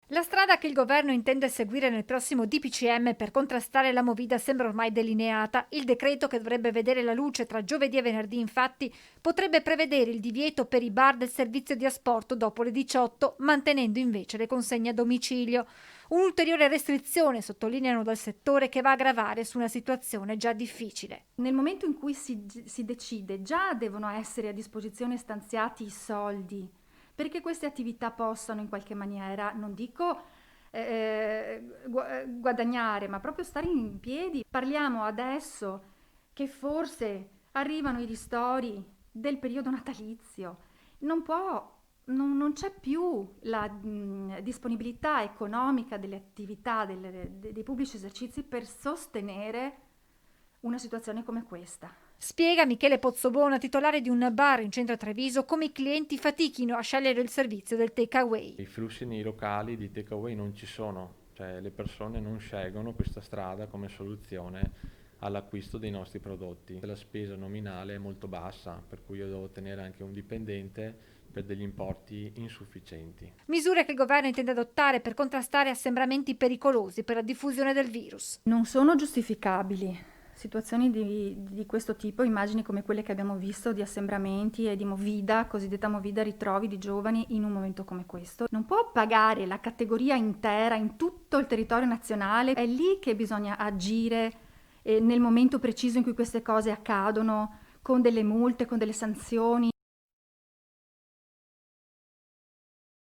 La strada che il governo intende seguire nel prossimo DPCM per contrastare la movida sembra ormai delineata. Il decreto, che dovrebbe vedere la luce tra giovedì e venerdì, infatti, potrebbe prevedere il divieto per i bar del servizio di asporto dopo le 18, mantenendo invece le consegne a domicilio. Un'ulteriore restrizione, sottolineano dal settore, che va a gravare su una situazione già difficile. Nel momento in cui si decide, già devono essere a disposizione stanziati i soldi perché queste attività possano in qualche maniera, non dico guadagnare, ma proprio stare in piedi. Parliamo adesso che forse arrivano i ristori del periodo natalizio. Non può, non c'è più la disponibilità economica delle attività, dei pubblici esercizi per sostenere una situazione come questa. Spiega Michele Pozzobona, titolare di un bar in centro a Treviso, come i clienti fatichino a scegliere il servizio del takeaway. I flussi nei locali di takeaway non ci sono, cioè le persone non scelgono questa strada come soluzione all'acquisto dei nostri prodotti. La spesa nominale è molto bassa, per cui io devo tenere anche un dipendente per degli importi insufficienti. Misure che il governo intende adottare per contrastare assembramenti pericolosi per la diffusione del virus. Non sono giustificabili situazioni di questo tipo, immagini come quelle che abbiamo visto di assembramenti e di movida, cosiddetta movida ritrovi di giovani in un momento come questo. Non può pagare la categoria intera in tutto il territorio nazionale, è lì che bisogna agire nel momento preciso in cui queste cose accadono, con delle multe, con delle sanzioni.